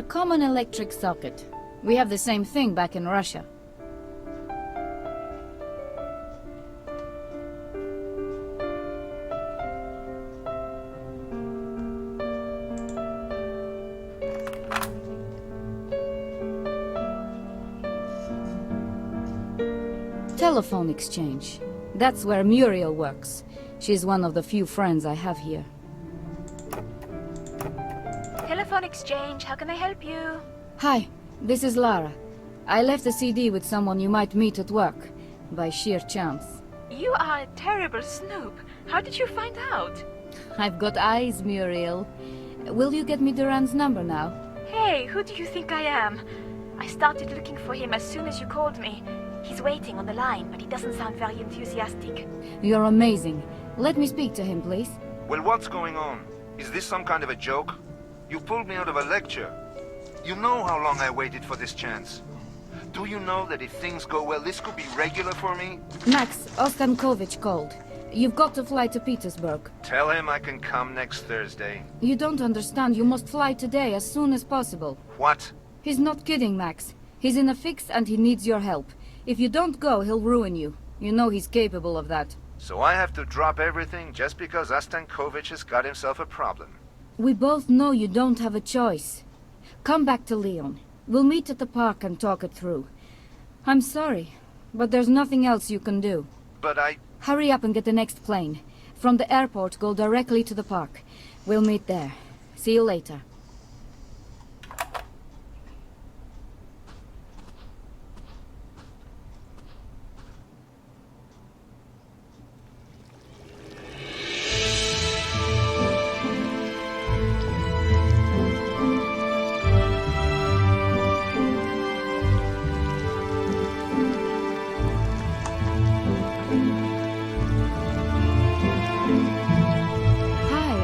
common electric socket. We have the same thing back in Russia. Telephone exchange. That's where Muriel works. She's one of the few friends I have here. Telephone exchange, how can I help you? Hi, this is Lara. I left a CD with someone you might meet at work, by sheer chance. You are a terrible snoop. How did you find out? I've got eyes, Muriel. Will you get me Duran's number now? Hey, who do you think I am? I started looking for him as soon as you called me. He's waiting on the line, but he doesn't sound very enthusiastic. You're amazing. Let me speak to him, please. Well, what's going on? Is this some kind of a joke? You pulled me out of a lecture. You know how long I waited for this chance. Do you know that if things go well, this could be regular for me? Max, Ostankovich called. You've got to fly to Petersburg. Tell him I can come next Thursday. You don't understand. You must fly today, as soon as possible. What? He's not kidding, Max. He's in a fix and he needs your help. If you don't go, he'll ruin you. You know he's capable of that. So I have to drop everything just because Ostankovich has got himself a problem. We both know you don't have a choice. Come back to Leon. We'll meet at the park and talk it through. I'm sorry, but there's nothing else you can do. But I... Hurry up and get the next plane. From the airport, go directly to the park. We'll meet there. See you later.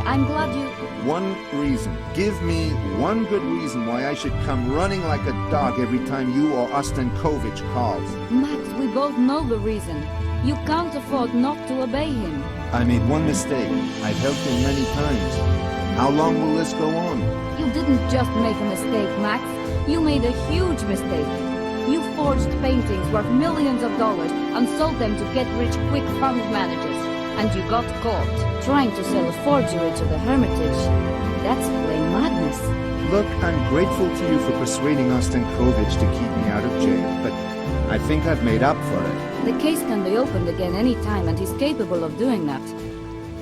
I'm glad you... One reason. Give me one good reason why I should come running like a dog every time you or Ostankovich calls. Max, we both know the reason. You can't afford not to obey him. I made one mistake. I've helped him many times. How long will this go on? You didn't just make a mistake, Max. You made a huge mistake. You forged paintings worth millions of dollars and sold them to get-rich-quick fund managers. And you got caught trying to sell a forgery to the Hermitage. That's plain madness. Look, I'm grateful to you for persuading Ostankovich to keep me out of jail, but I think I've made up for it. The case can be opened again any time, and he's capable of doing that.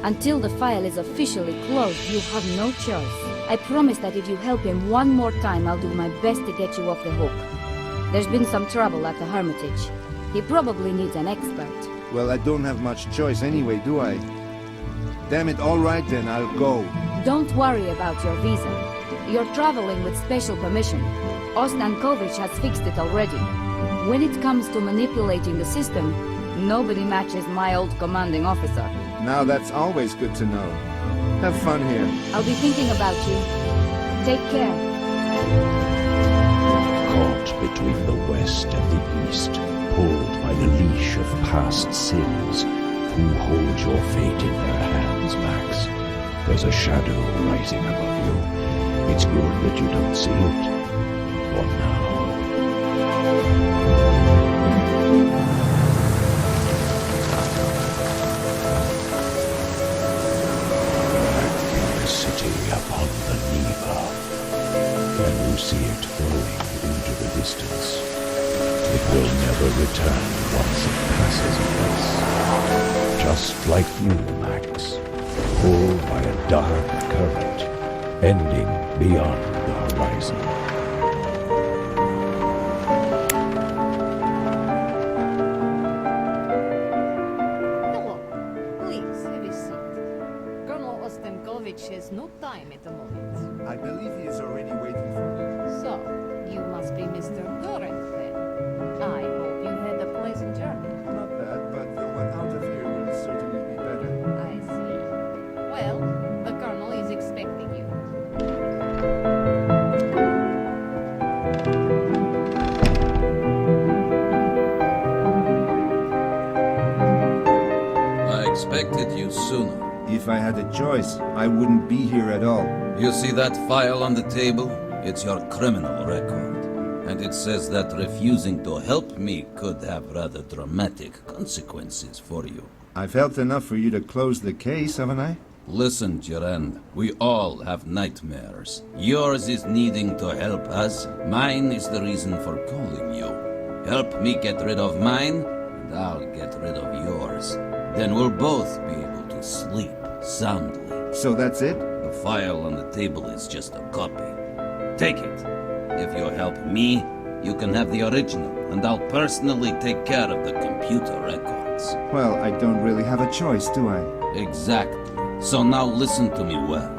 Until the file is officially closed, you have no choice. I promise that if you help him one more time, I'll do my best to get you off the hook. There's been some trouble at the Hermitage. He probably needs an expert. Well, I don't have much choice anyway, do I? Damn it, all right then, I'll go. Don't worry about your visa. You're traveling with special permission. Ostankovich has fixed it already. When it comes to manipulating the system, nobody matches my old commanding officer. Now that's always good to know. Have fun here. I'll be thinking about you. Take care. Caught between the West and the East, pulled by the leash of past sins, who hold your fate in their hands, Max? There's a shadow rising above you. It's good that you don't see it. For now. The city upon the Neva. Can you see it flowing into the distance? It will never return once it passes us. Just like you, Max, pulled by a dark current, ending beyond the horizon. Hello. Please have a seat. Colonel Ostankovich has no time at the moment. I believe he is already waiting for me. So, you must be Mr. Durant then. I hope you had a pleasant journey. Not bad, but the one out of here will certainly be better. I see. Well, the Colonel is expecting you. I expected you sooner. If I had a choice, I wouldn't be here at all. You see that file on the table? It's your criminal record. And it says that refusing to help me could have rather dramatic consequences for you. I've helped enough for you to close the case, haven't I? Listen, Gerard, we all have nightmares. Yours is needing to help us. Mine is the reason for calling you. Help me get rid of mine, and I'll get rid of yours. Then we'll both be able to sleep soundly. So that's it? The file on the table is just a copy. Take it. If you help me, you can have the original, and I'll personally take care of the computer records. Well, I don't really have a choice, do I? Exactly. So now listen to me well.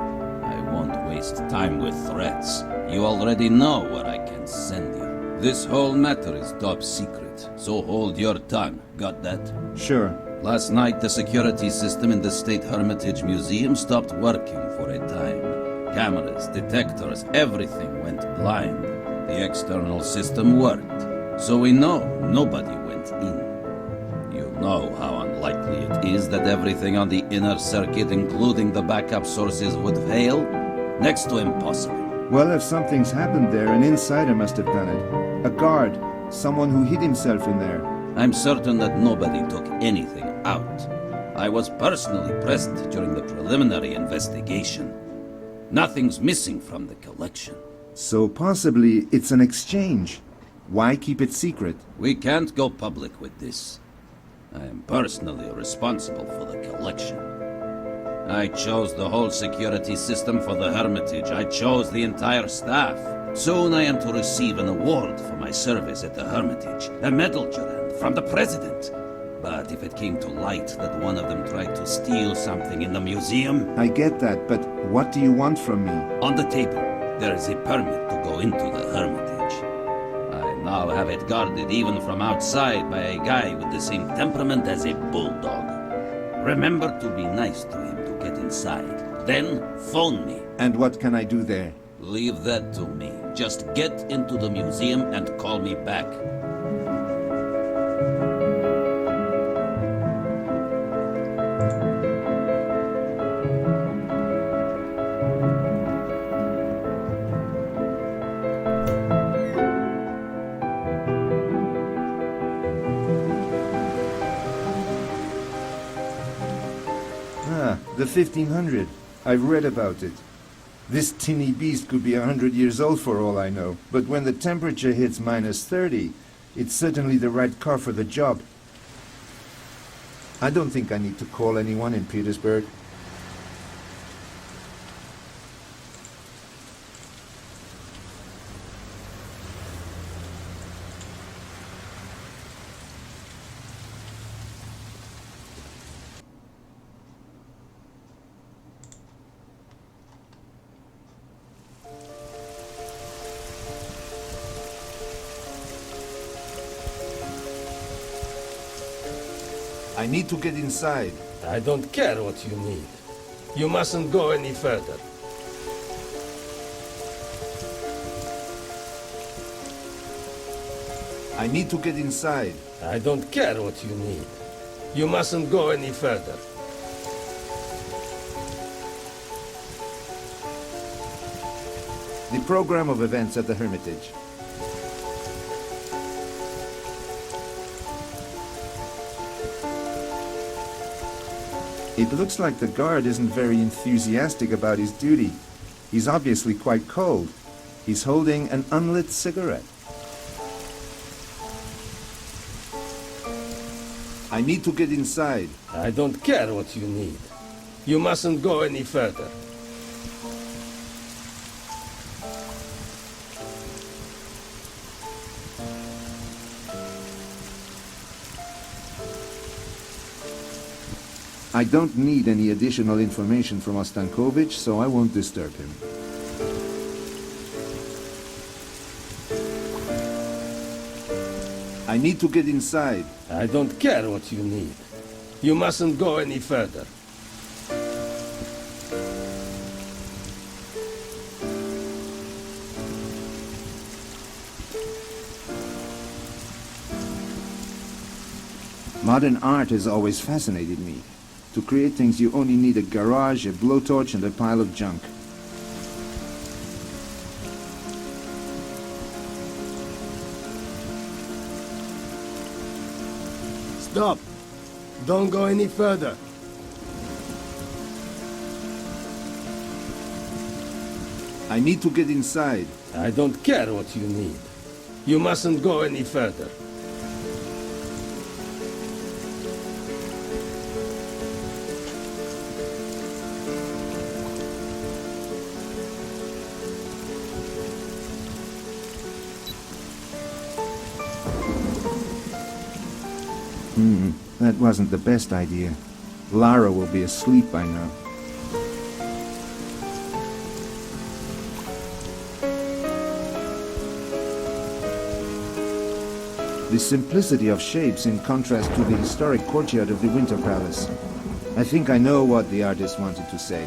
I won't waste time with threats. You already know where I can send you. This whole matter is top secret, so hold your tongue. Got that? Sure. Last night, the security system in the State Hermitage Museum stopped working for a time. Cameras, detectors, everything went blind. The external system worked, so we know nobody went in. You know how unlikely it is that everything on the inner circuit, including the backup sources, would fail? Next to impossible. Well, if something's happened there, an insider must have done it. A guard. Someone who hid himself in there. I'm certain that nobody took anything out. I was personally present during the preliminary investigation. Nothing's missing from the collection. So possibly it's an exchange. Why keep it secret? We can't go public with this. I am personally responsible for the collection. I chose the whole security system for the Hermitage. I chose the entire staff. Soon I am to receive an award for my service at the Hermitage. A medal, Gerard, from the President. But if it came to light that one of them tried to steal something in the museum... I get that, but what do you want from me? On the table, there is a permit to go into the Hermitage. I now have it guarded even from outside by a guy with the same temperament as a bulldog. Remember to be nice to him to get inside. Then phone me. And what can I do there? Leave that to me. Just get into the museum and call me back. The 1500. I've read about it. This tinny beast could be 100 years old for all I know, but when the temperature hits -30, it's certainly the right car for the job. I don't think I need to call anyone in Petersburg. I need to get inside. I don't care what you need. You mustn't go any further. I need to get inside. I don't care what you need. You mustn't go any further. The program of events at the Hermitage. It looks like the guard isn't very enthusiastic about his duty. He's obviously quite cold. He's holding an unlit cigarette. I need to get inside. I don't care what you need. You mustn't go any further. I don't need any additional information from Ostankovich, so I won't disturb him. I need to get inside. I don't care what you need. You mustn't go any further. Modern art has always fascinated me. To create things, you only need a garage, a blowtorch, and a pile of junk. Stop! Don't go any further. I need to get inside. I don't care what you need. You mustn't go any further. That wasn't the best idea. Lara will be asleep by now. The simplicity of shapes in contrast to the historic courtyard of the Winter Palace. I think I know what the artist wanted to say.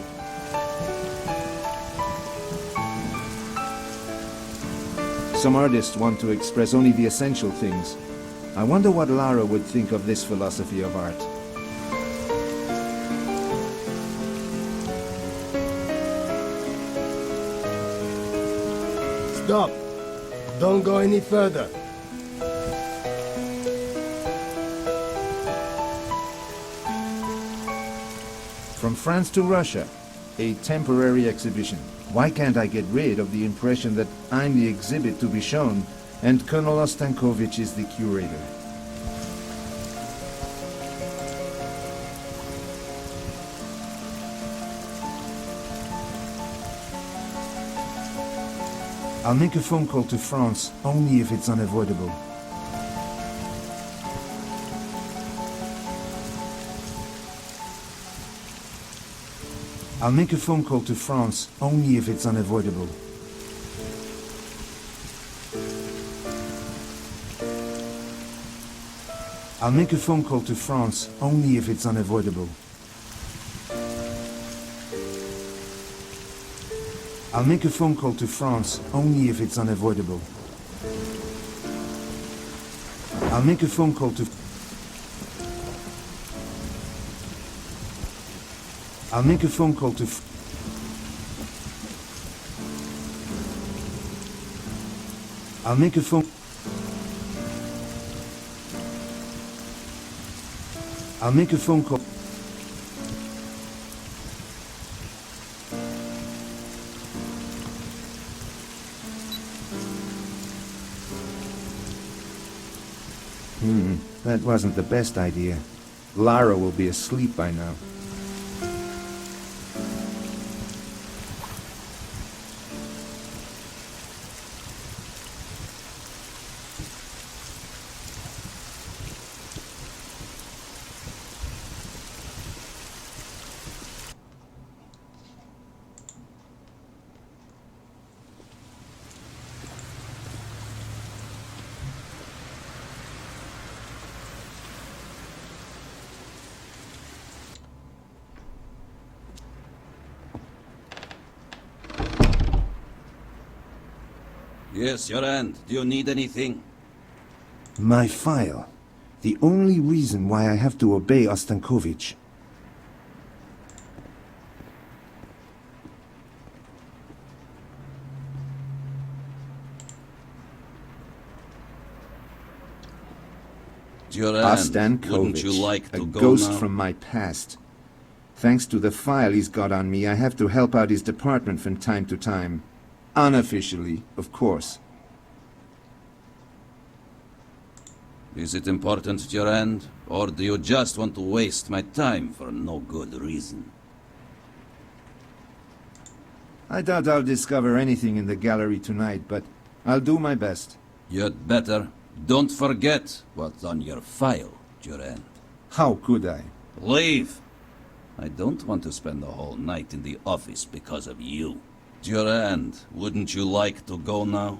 Some artists want to express only the essential things. I wonder what Lara would think of this philosophy of art. Stop! Don't go any further. From France to Russia, a temporary exhibition. Why can't I get rid of the impression that I'm the exhibit to be shown and Colonel Ostankovich is the curator? I'll make a phone call to France only if it's unavoidable. I'll make a phone call to France only if it's unavoidable. I'll make a phone call to France only if it's unavoidable. I'll make a phone call to France only if it's unavoidable. I'll make a phone call to... I'll make a phone call to... I'll make a phone... I'll make a phone call... That wasn't the best idea. Lara will be asleep by now. Yes, your hand. Do you need anything? My file. The only reason why I have to obey Ostankovich. Durand, wouldn't you like to a go ghost now? from my past. Thanks to the file he's got on me, I have to help out his department from time to time. Unofficially, of course. Is it important, Durand? Or do you just want to waste my time for no good reason? I doubt I'll discover anything in the gallery tonight, but I'll do my best. You'd better. Don't forget what's on your file, Durand. How could I? Leave! I don't want to spend the whole night in the office because of you. Durand, wouldn't you like to go now?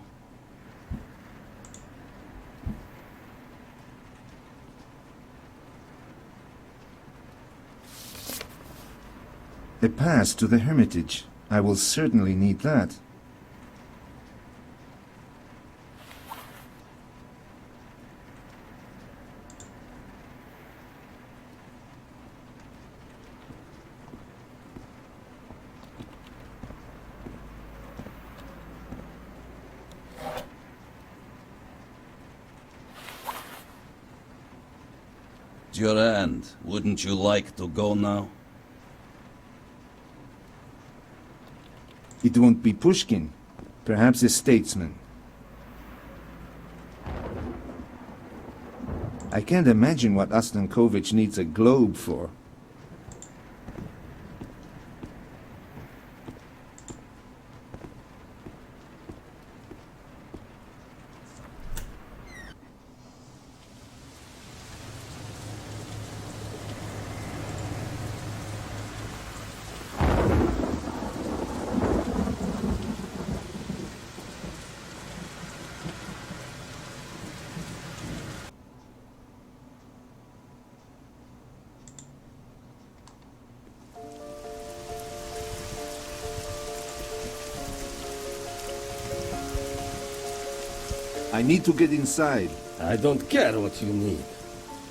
A pass to the Hermitage. I will certainly need that. forced your hand. Wouldn't you like to go now? It won't be Pushkin. Perhaps a statesman. I can't imagine what Ostankovich needs a globe for. I need to get inside. I don't care what you need.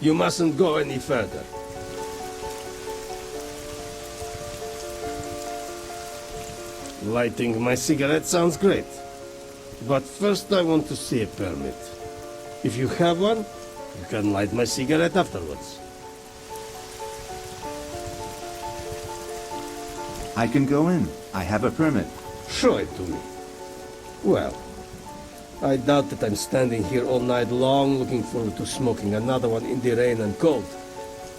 You mustn't go any further. Lighting my cigarette sounds great. But first I want to see a permit. If you have one, you can light my cigarette afterwards. I can go in. I have a permit. Show it to me. Well, I doubt that I'm standing here all night long looking forward to smoking another one in the rain and cold,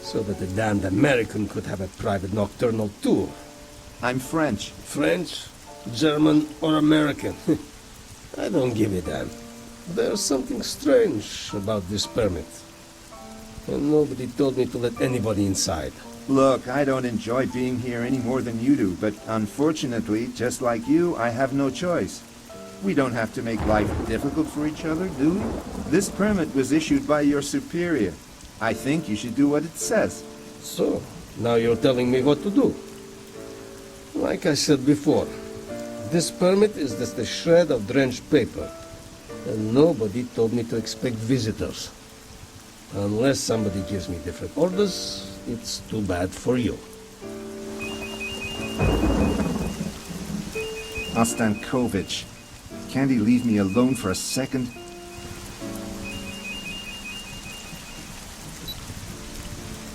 so that the damned American could have a private nocturnal tour. I'm French. French, German, or American. I don't give a damn. There's something strange about this permit. And nobody told me to let anybody inside. Look, I don't enjoy being here any more than you do, but unfortunately, just like you, I have no choice. We don't have to make life difficult for each other, do we? This permit was issued by your superior. I think you should do what it says. So, now you're telling me what to do. Like I said before, this permit is just a shred of drenched paper. And nobody told me to expect visitors. Unless somebody gives me different orders, it's too bad for you. Ostankovich. Can't he leave me alone for a second?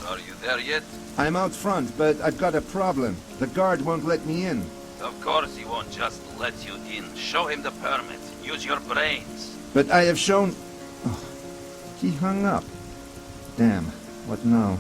Are you there yet? I'm out front, but I've got a problem. The guard won't let me in. Of course he won't just let you in. Show him the permit. Use your brains. But I have shown... Oh, he hung up. Damn, what now?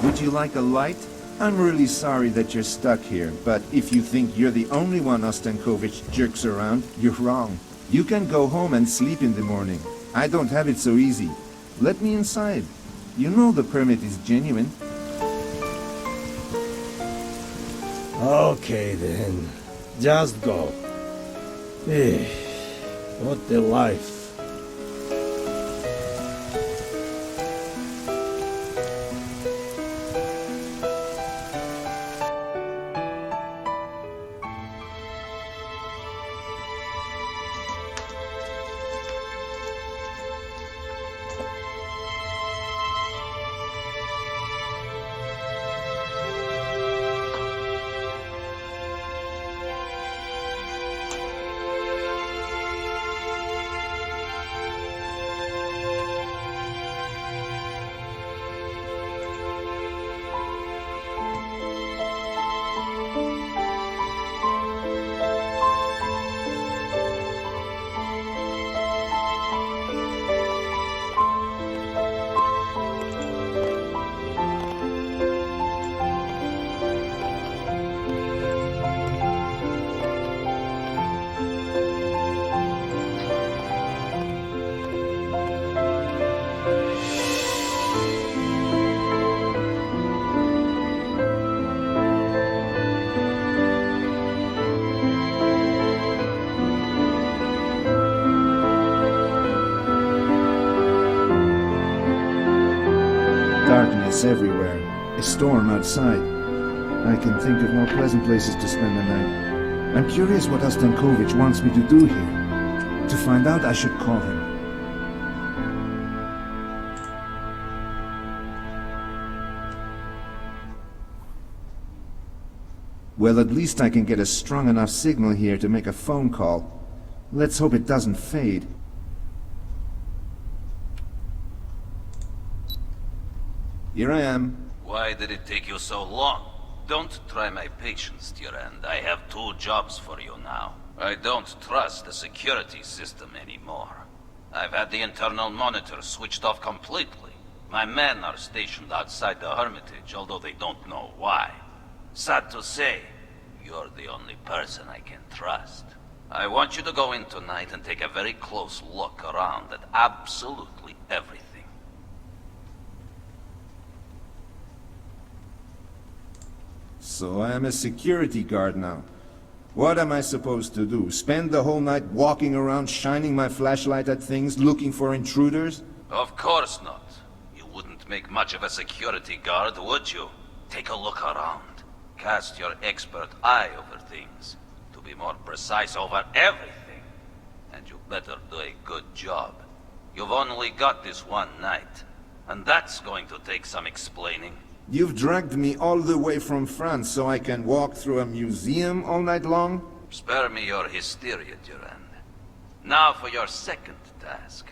Would you like a light? I'm really sorry that you're stuck here, but if you think you're the only one Ostankovich jerks around, you're wrong. You can go home and sleep in the morning. I don't have it so easy. Let me inside. You know the permit is genuine. Okay then, just go. Eh, what a life. Darkness everywhere. A storm outside. I can think of more pleasant places to spend the night. I'm curious what Ostankovich wants me to do here. To find out, I should call him. Well, at least I can get a strong enough signal here to make a phone call. Let's hope it doesn't fade. Here I am. Why did it take you so long? Don't try my patience, Durand. I have 2 jobs for you now. I don't trust the security system anymore. I've had the internal monitor switched off completely. My men are stationed outside the Hermitage, although they don't know why. Sad to say, you're the only person I can trust. I want you to go in tonight and take a very close look around at absolutely everything. So I am a security guard now. What am I supposed to do? Spend the whole night walking around shining my flashlight at things, looking for intruders? Of course not. You wouldn't make much of a security guard, would you? Take a look around. Cast your expert eye over things. To be more precise, over everything. And you better do a good job. You've only got this one night. And that's going to take some explaining. You've dragged me all the way from France so I can walk through a museum all night long? Spare me your hysteria, Durand. Now for your second task.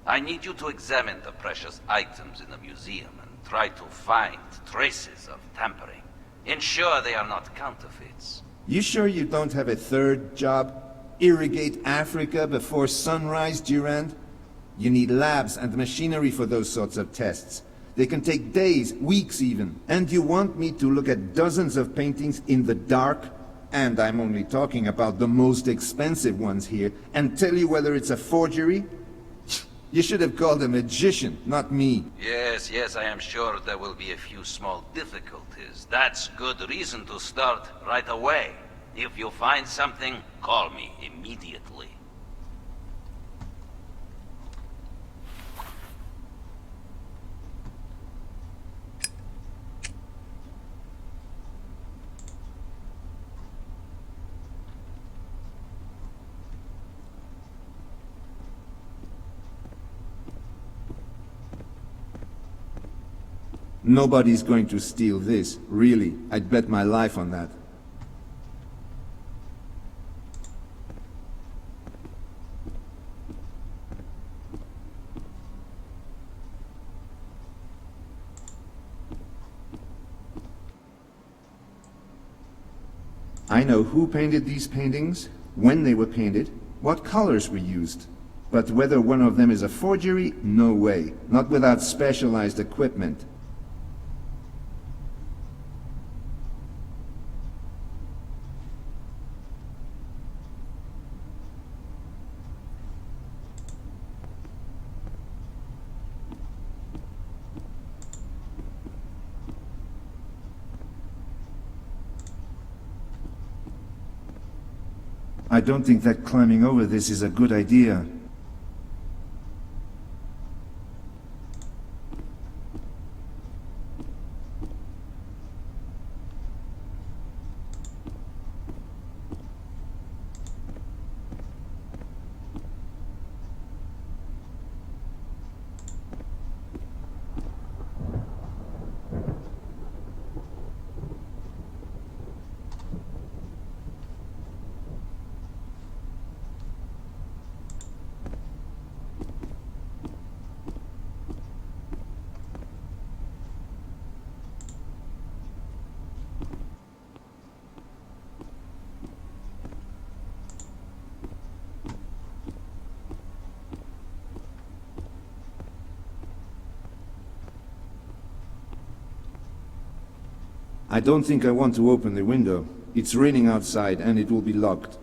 I need you to examine the precious items in the museum and try to find traces of tampering. Ensure they are not counterfeits. You sure you don't have a third job? Irrigate Africa before sunrise, Durand? You need labs and machinery for those sorts of tests. They can take days, weeks even. And you want me to look at dozens of paintings in the dark? And I'm only talking about the most expensive ones here, and tell you whether it's a forgery? You should have called a magician, not me. Yes, I am sure there will be a few small difficulties. That's good reason to start right away. If you find something, call me immediately. Nobody's going to steal this, really. I'd bet my life on that. I know who painted these paintings, when they were painted, what colors were used. But whether one of them is a forgery, no way. Not without specialized equipment. I don't think that climbing over this is a good idea. I don't think I want to open the window. It's raining outside and it will be locked.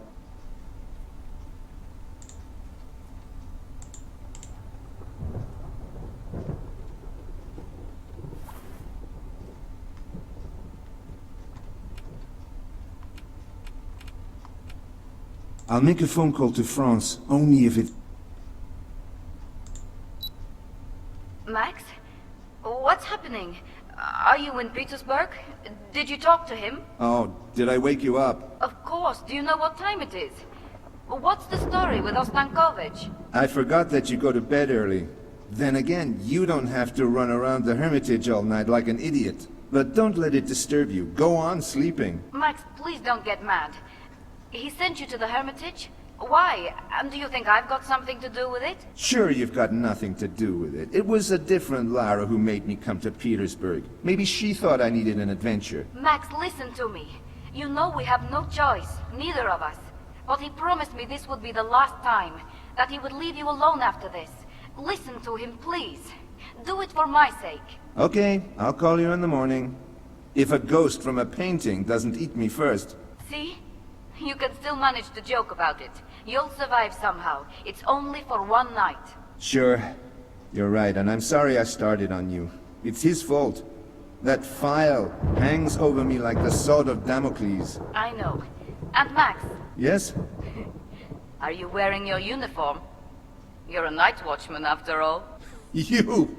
I'll make a phone call to France, only if it... Max? What's happening? Are you in Petersburg? Did you talk to him? Oh, did I wake you up? Of course. Do you know what time it is? What's the story with Ostankovich? I forgot that you go to bed early. Then again, you don't have to run around the Hermitage all night like an idiot. but don't let it disturb you. Go on sleeping. Max, please don't get mad. He sent you to the Hermitage? Why? And do you think I've got something to do with it? Sure, you've got nothing to do with it. It was a different Lara who made me come to Petersburg. Maybe she thought I needed an adventure. Max, listen to me. You know we have no choice, neither of us. But he promised me this would be the last time, that he would leave you alone after this. Listen to him, please. Do it for my sake. Okay, I'll call you in the morning. If a ghost from a painting doesn't eat me first. See? You can still manage to joke about it. You'll survive somehow. It's only for one night. Sure. You're right, and I'm sorry I started on you. It's his fault. That file hangs over me like the sword of Damocles. I know. And Max, Yes? are you wearing your uniform? You're a night watchman after all. You!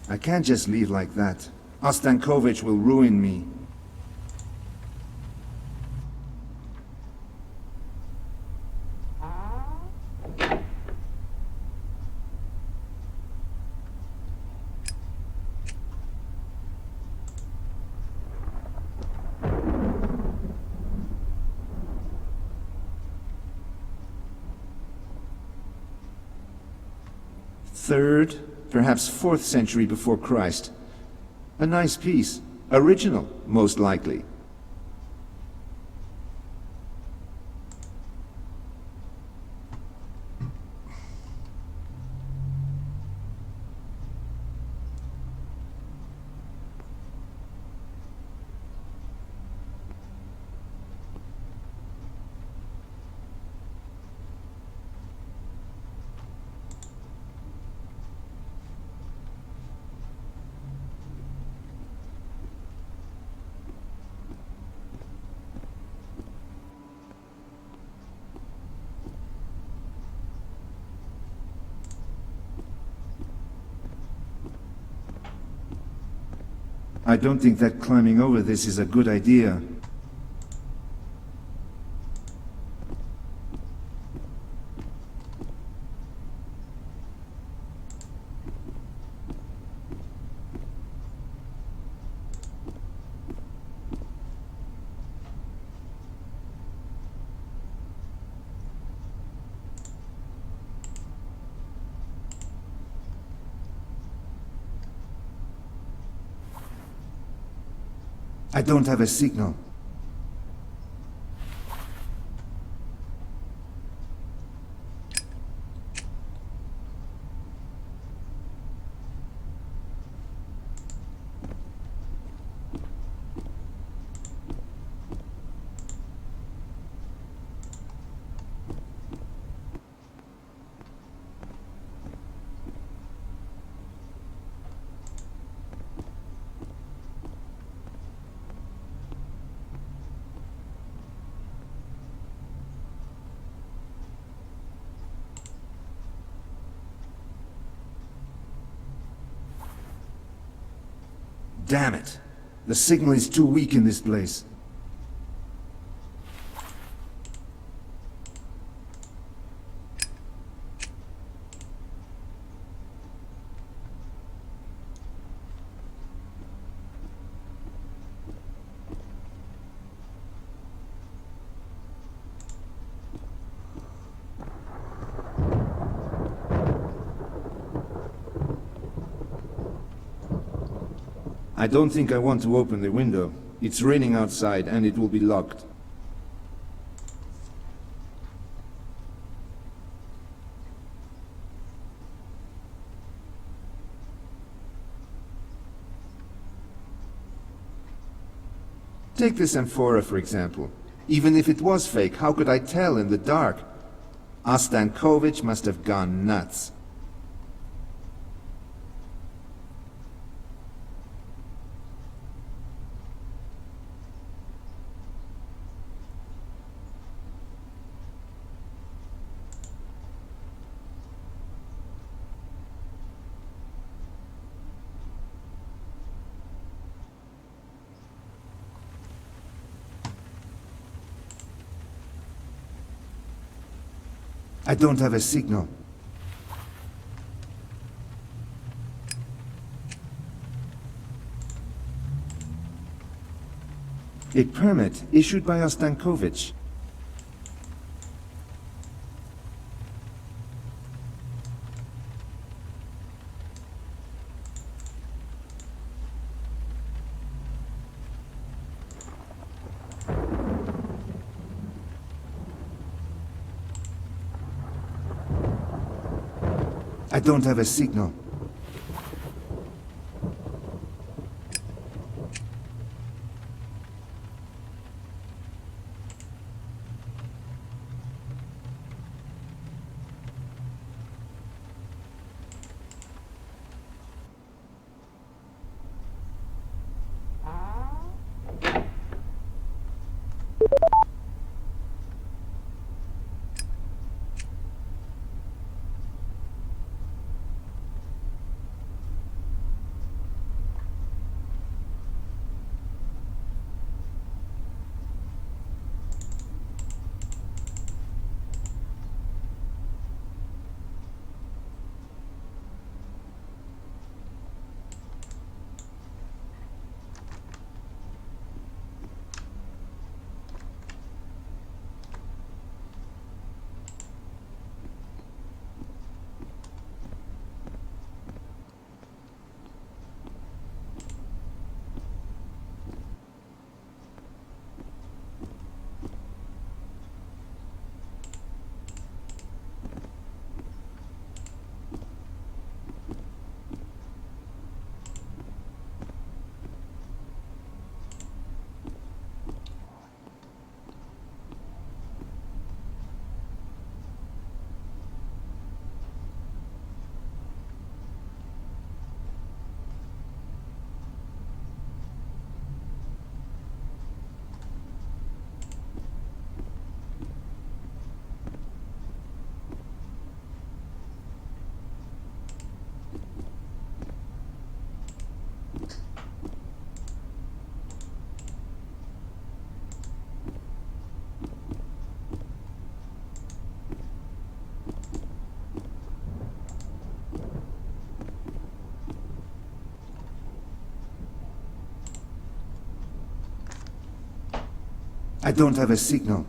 I can't just leave like that. Ostankovich will ruin me. Third, perhaps 4th century before Christ. A nice piece. Original, most likely. I don't think that climbing over this is a good idea. I don't have a signal. Damn it! The signal is too weak in this place. I don't think I want to open the window. It's raining outside and it will be locked. Take this amphora, for example. Even if it was fake, how could I tell in the dark? Ostankovich must have gone nuts. I don't have a signal. A permit issued by Ostankovich. I don't have a signal. I don't have a signal.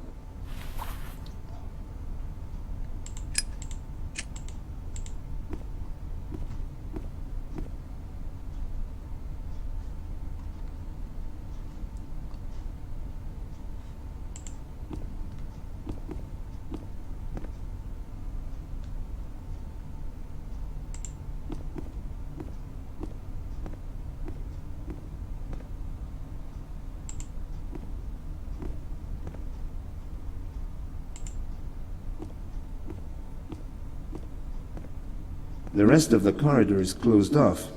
The rest of the corridor is closed off.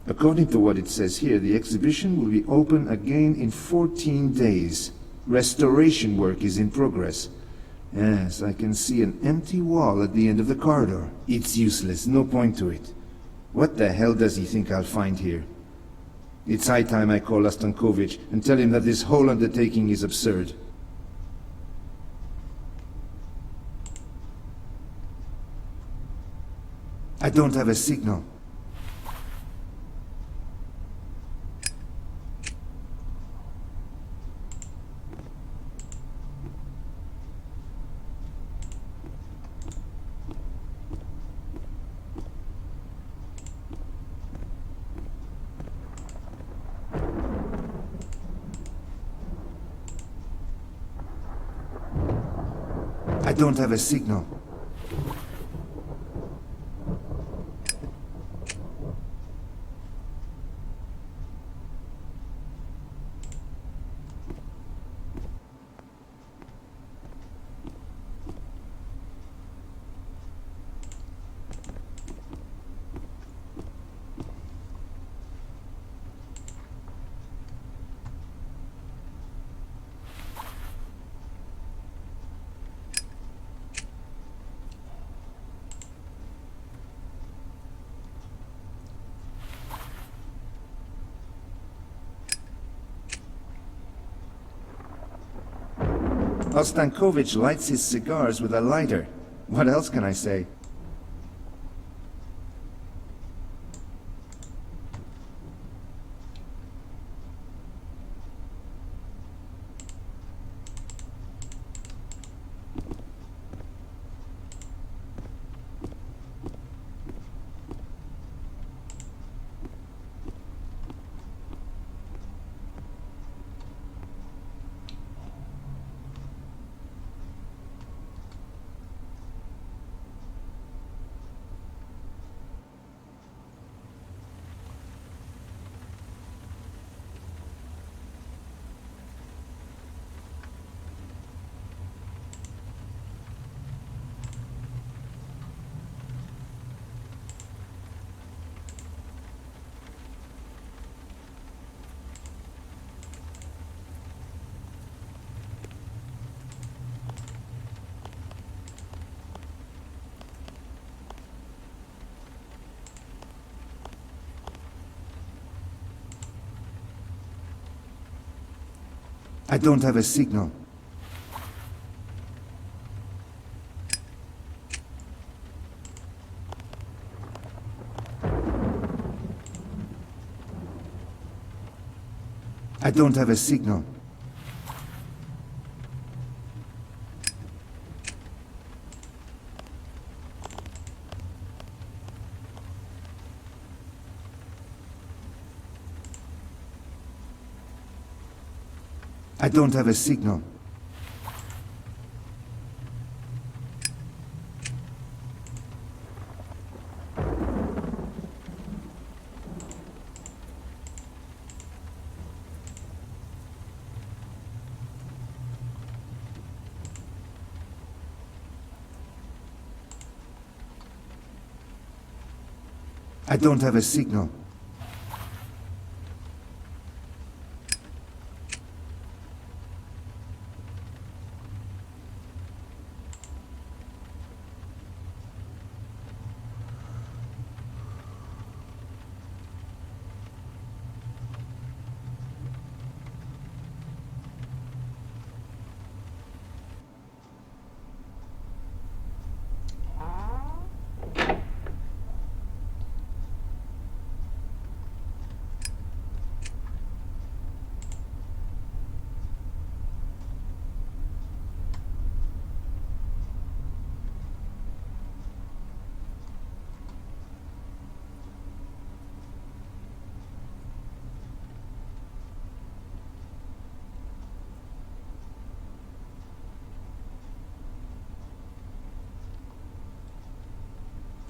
According to what it says here, the exhibition will be open again in 14 days. Restoration work is in progress. Yes, I can see an empty wall at the end of the corridor. It's useless, no point to it. What the hell does he think I'll find here? It's high time I call Ostankovich and tell him that this whole undertaking is absurd. I don't have a signal. I don't have a signal. Ostankovich lights his cigars with a lighter. What else can I say? I don't have a signal. I don't have a signal. I don't have a signal. I don't have a signal.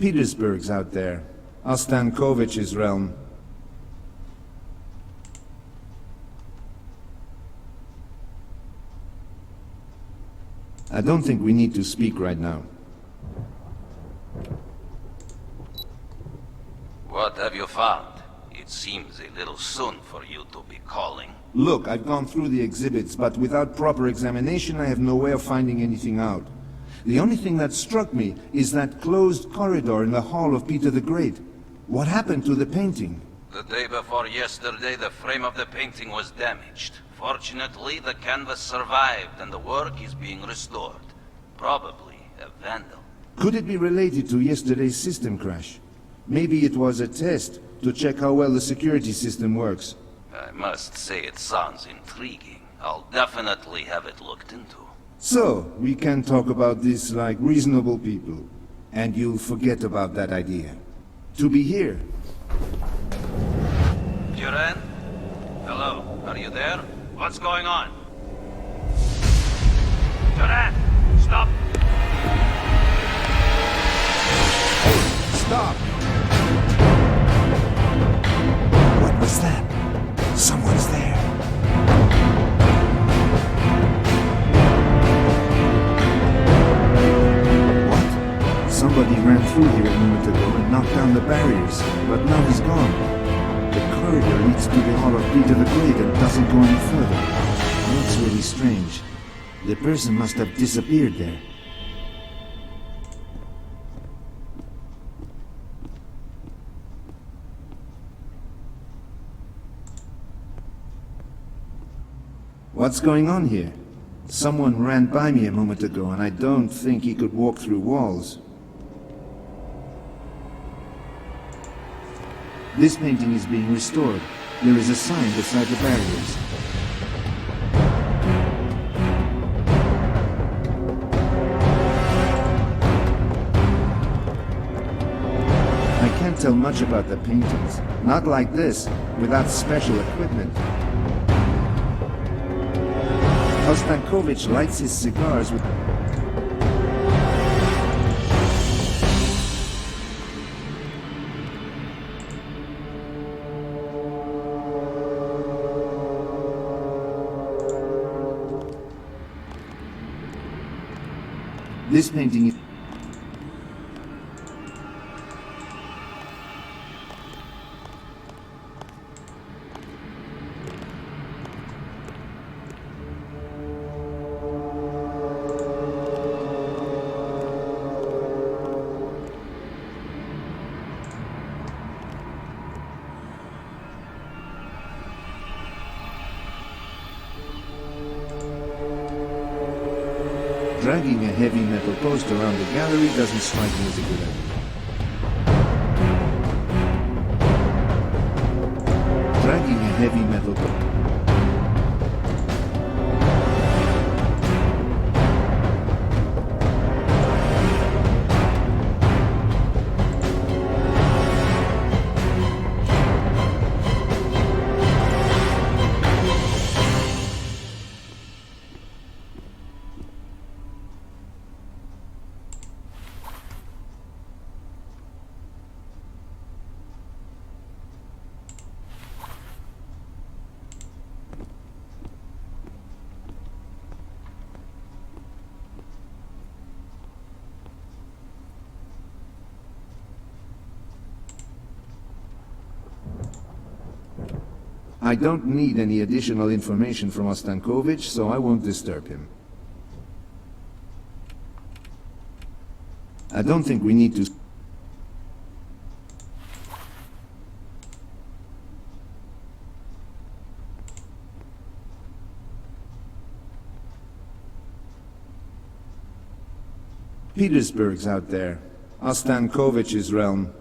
Petersburg's out there. Ostankovich's realm. I don't think we need to speak right now. What have you found? It seems a little soon for you to be calling. Look, I've gone through the exhibits, but without proper examination I have no way of finding anything out. The only thing that struck me is that closed corridor in the Hall of Peter the Great. What happened to the painting? The day before yesterday, the frame of the painting was damaged. Fortunately, the canvas survived and the work is being restored. Probably a vandal. Could it be related to yesterday's system crash? Maybe it was a test to check how well the security system works. I must say it sounds intriguing. I'll definitely have it looked into. So, we can talk about this like reasonable people. And you'll forget about that idea. To be here. Duran? Hello, are you there? What's going on? Duran! Stop! Stop! What was that? Someone's there. Somebody ran through here a moment ago and knocked down the barriers, but now he's gone. The corridor leads to the Hall of Peter the Great and doesn't go any further. That's really strange. The person must have disappeared there. What's going on here? Someone ran by me a moment ago, and I don't think he could walk through walls. This painting is being restored. There is a sign beside the barriers. I can't tell much about the paintings. Not like this, without special equipment. Ostankovich lights his cigars with... This painting is... Dragging a heavy metal post around the gallery doesn't strike me as a good idea. Dragging a heavy metal post... I don't need any additional information from Ostankovich, so I won't disturb him. I don't think we need to... Petersburg's out there. Ostankovich's realm.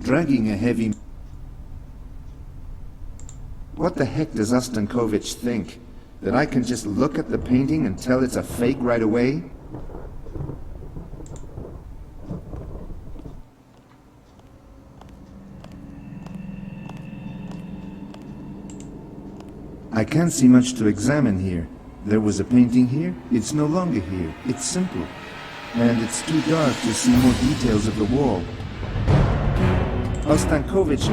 Dragging a heavy... What the heck does Ostankovich think? That I can just look at the painting and tell it's a fake right away? I can't see much to examine here. There was a painting here, it's no longer here. It's simple. And it's too dark to see more details of the wall. Ostankovich...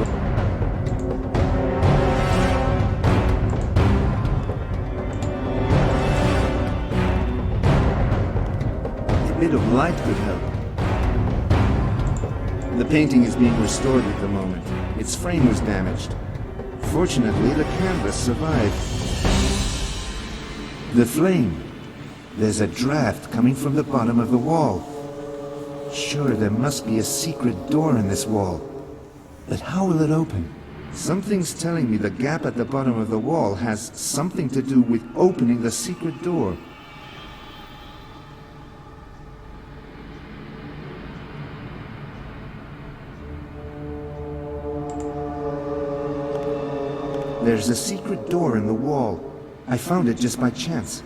A bit of light could help. The painting is being restored at the moment. Its frame was damaged. Fortunately, the canvas survived. The flame. There's a draft coming from the bottom of the wall. Sure, there must be a secret door in this wall. But how will it open? Something's telling me the gap at the bottom of the wall has something to do with opening the secret door. There's a secret door in the wall. I found it just by chance.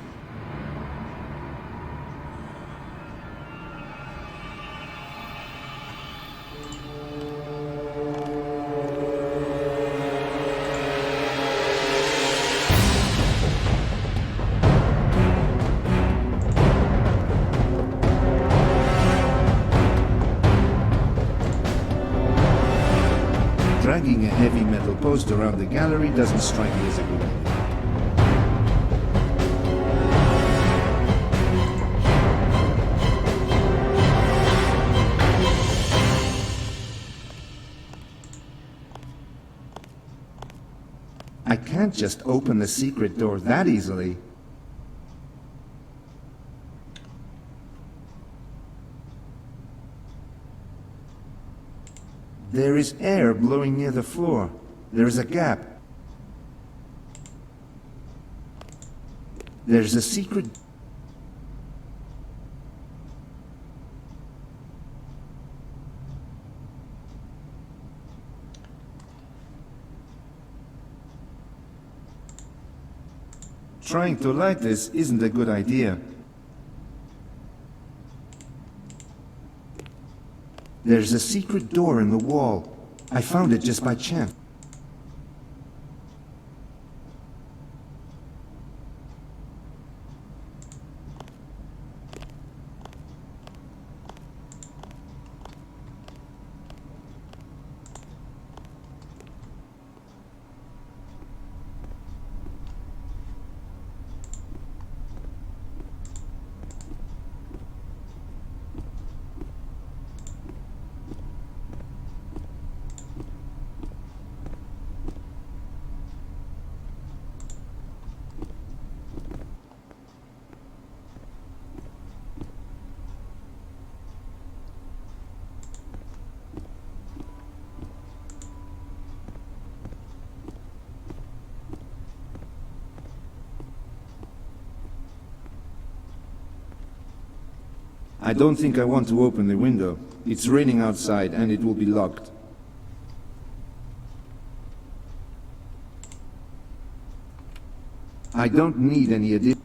Dragging a heavy metal post around the gallery doesn't strike me as a good idea. I can't just open the secret door that easily. There is air blowing near the floor. There is a gap. There's a secret... Trying to light this isn't a good idea. There's a secret door in the wall. I found it just by chance. I don't think I want to open the window. It's raining outside and it will be locked. I don't need any additional...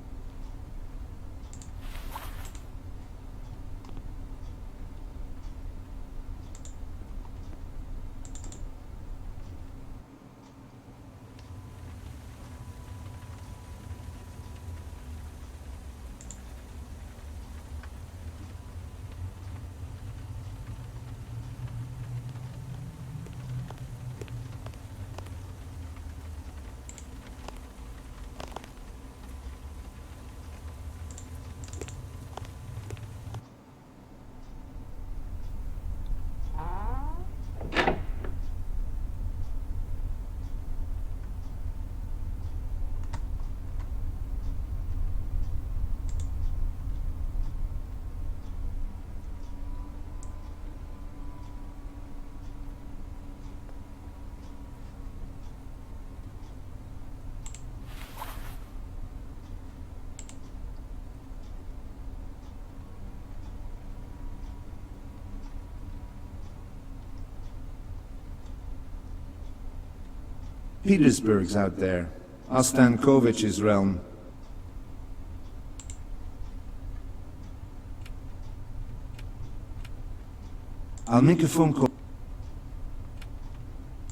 Petersburg's out there. Ostankovich's realm. I'll make a phone call.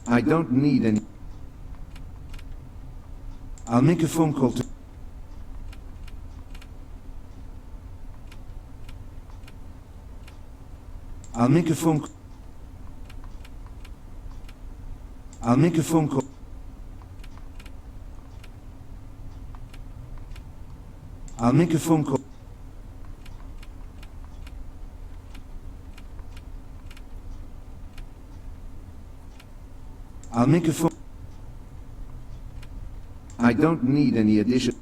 I don't need any... I'll make a phone call to... I'll make a phone call... I'll make a phone call... I'll make a phone call. I'll make a phone. I don't need any addition.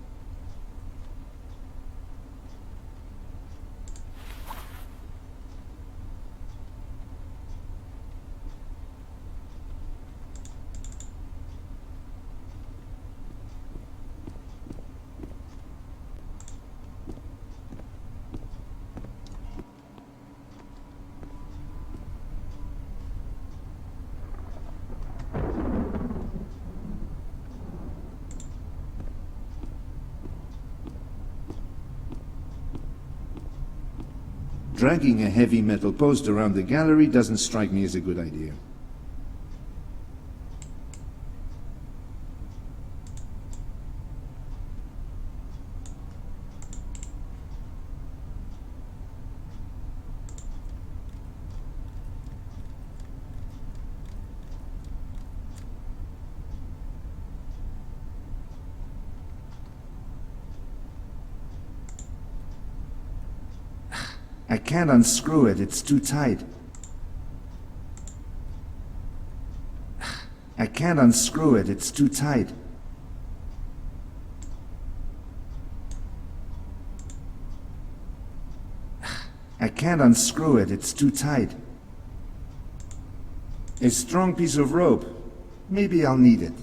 Dragging a heavy metal post around the gallery doesn't strike me as a good idea. I can't unscrew it, it's too tight. I can't unscrew it, it's too tight. I can't unscrew it, it's too tight. A strong piece of rope. Maybe I'll need it.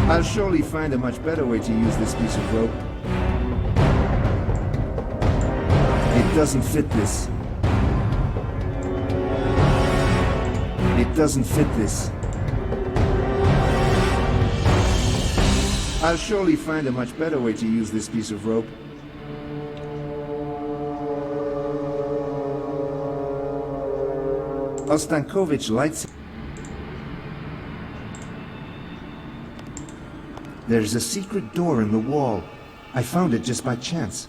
I'll surely find a much better way to use this piece of rope. It doesn't fit this. It doesn't fit this. I'll surely find a much better way to use this piece of rope. Ostankovich lights. There's a secret door in the wall. I found it just by chance.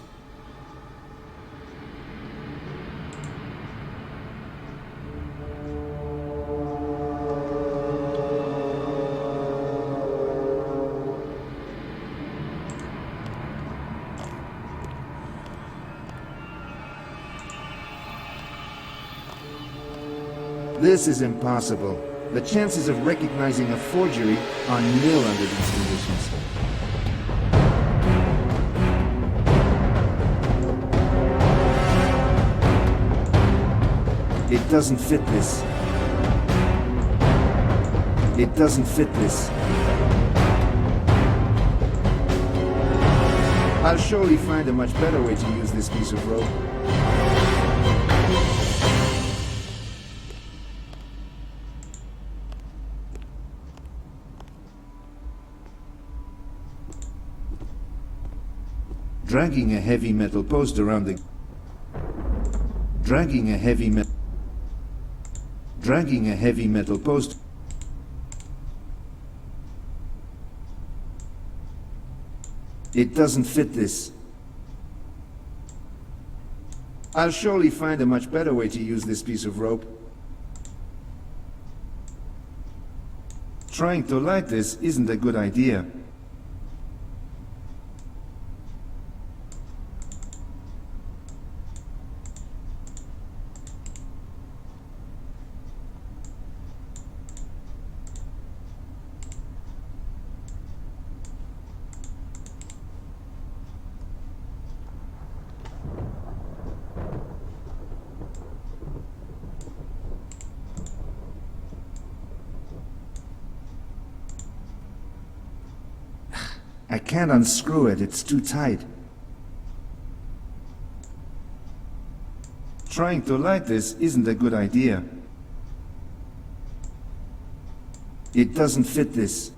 This is impossible. The chances of recognizing a forgery are nil under these conditions. It doesn't fit this. It doesn't fit this. I'll surely find a much better way to use this piece of rope. Dragging a heavy metal post around the... Dragging a heavy metal post... It doesn't fit this. I'll surely find a much better way to use this piece of rope. Trying to light this isn't a good idea. I can't unscrew it, it's too tight. Trying to light this isn't a good idea. It doesn't fit this.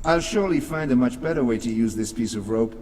I'll surely find a much better way to use this piece of rope.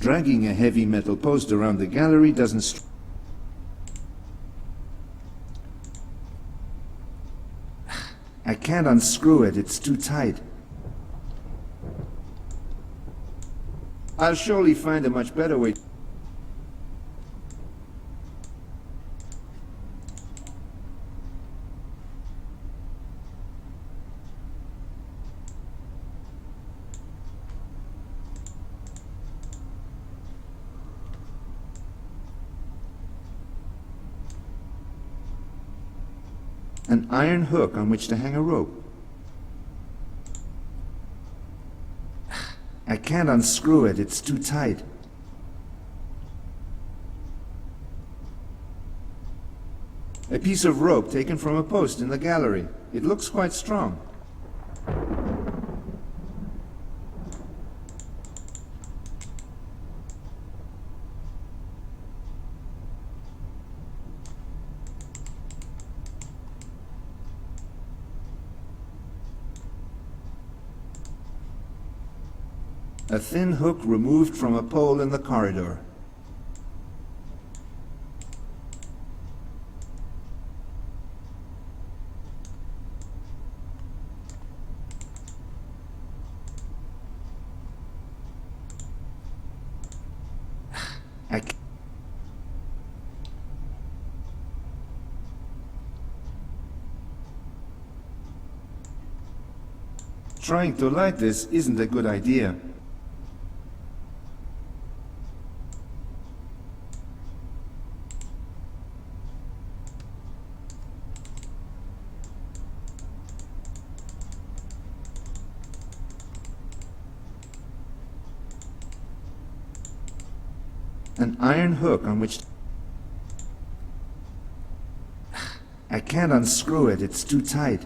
Dragging a heavy metal post around the gallery doesn't I can't unscrew it, it's too tight. I'll surely find a much better way. An iron hook on which to hang a rope. I can't unscrew it, it's too tight. A piece of rope taken from a post in the gallery. It looks quite strong. A thin hook removed from a pole in the corridor. Trying to light this isn't a good idea. An iron hook on which I can't unscrew it, it's too tight.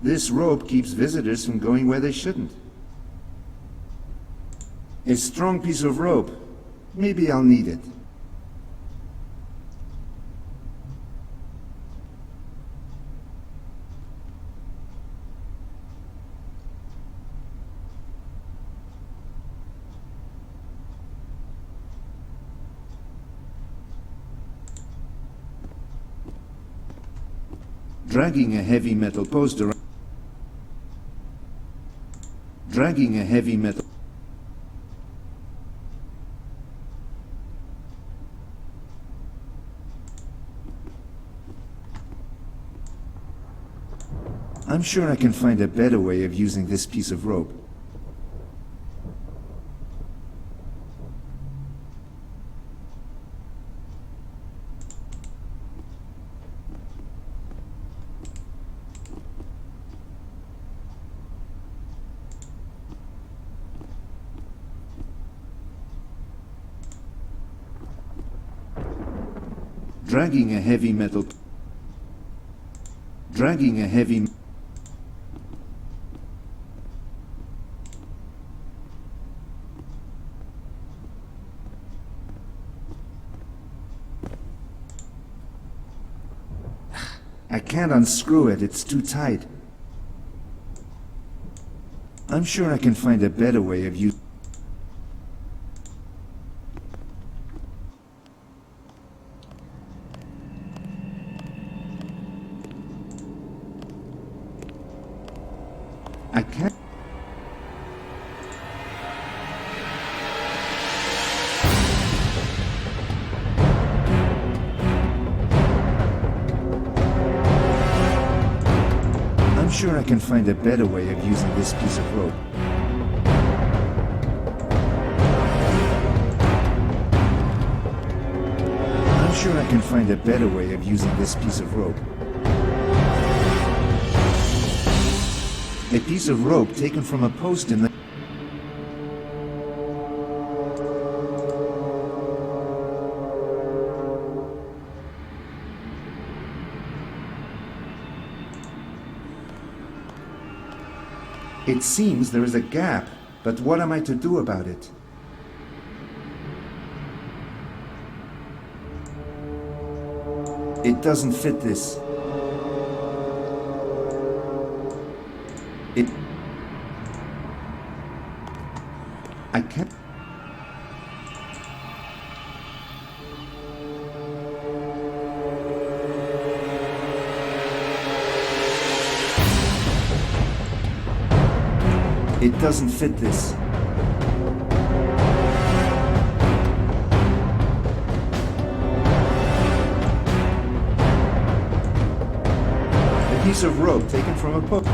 This rope keeps visitors from going where they shouldn't. A strong piece of rope. Maybe I'll need it. Dragging a heavy metal post around. Dragging a heavy metal. I'm sure I can find a better way of using this piece of rope. Dragging a heavy metal. Dragging a heavy. I can't unscrew it, it's too tight. I'm sure I can find a better way of using. I can't. I'm sure I can find a better way of using this piece of rope. I'm sure I can find a better way of using this piece of rope. A piece of rope taken from a post in the... It seems there is a gap But what am I to do about it? It doesn't fit this. I can't... It doesn't fit this. A piece of rope taken from a book.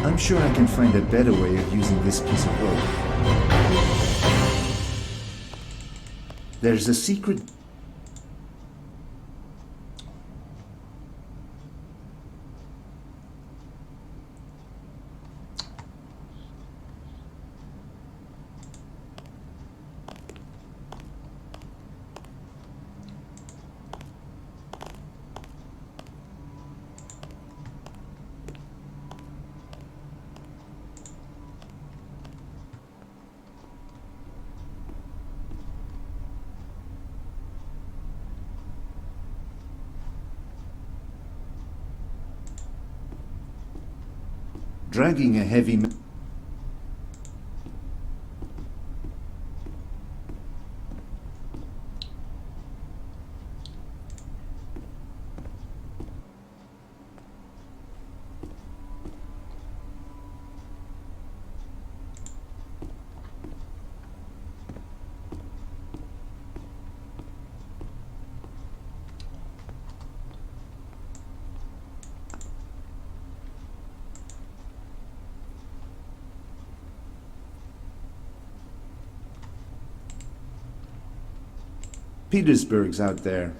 I'm sure I can find a better way of using this piece of rope. There's a secret... Dragging a heavy... Petersburg's out there.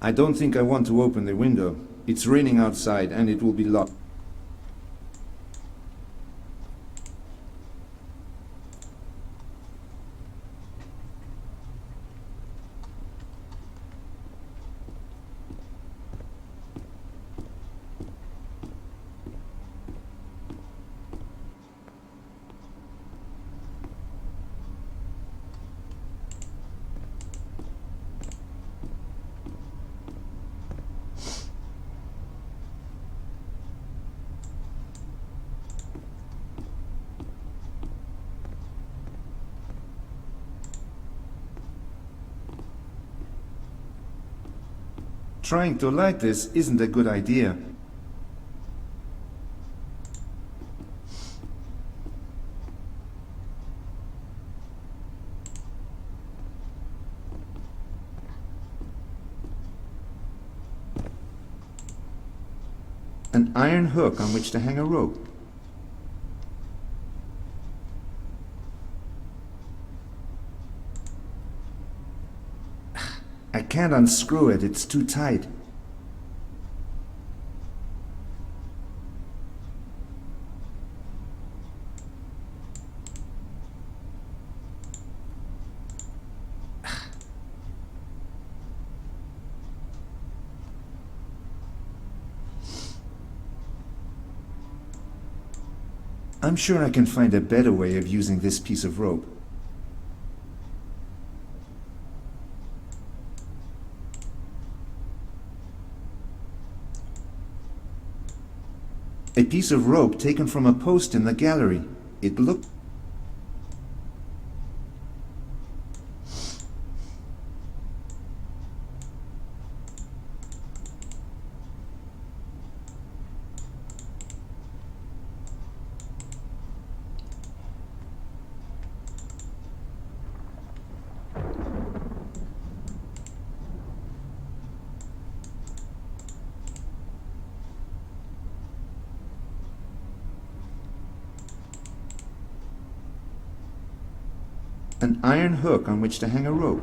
I don't think I want to open the window. It's raining outside and it will be locked. Trying to light this isn't a good idea. An iron hook on which to hang a rope. I can't unscrew it, it's too tight. I'm sure I can find a better way of using this piece of rope. A piece of rope taken from a post in the gallery. It looked... an iron hook on which to hang a rope.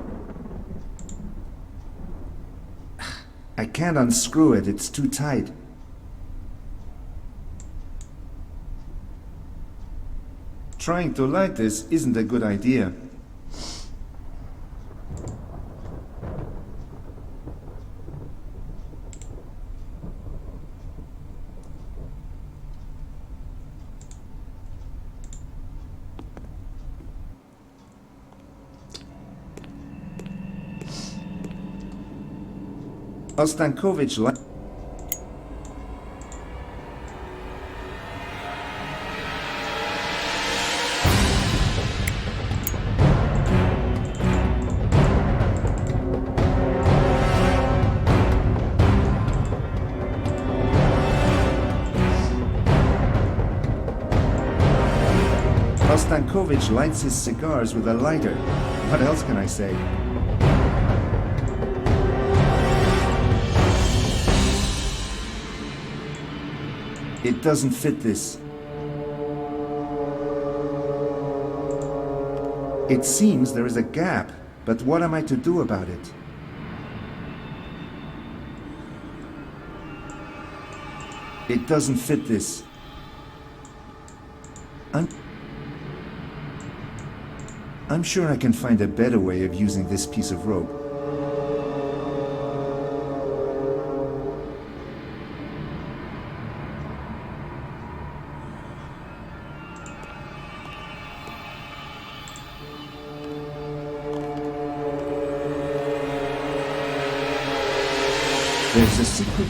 I can't unscrew it, it's too tight. Trying to light this isn't a good idea. Ostankovich light. Ostankovich lights his cigars with a lighter. What else can I say? It doesn't fit this. It seems there is a gap, but what am I to do about it? It doesn't fit this. I'm sure I can find a better way of using this piece of rope. There's a secret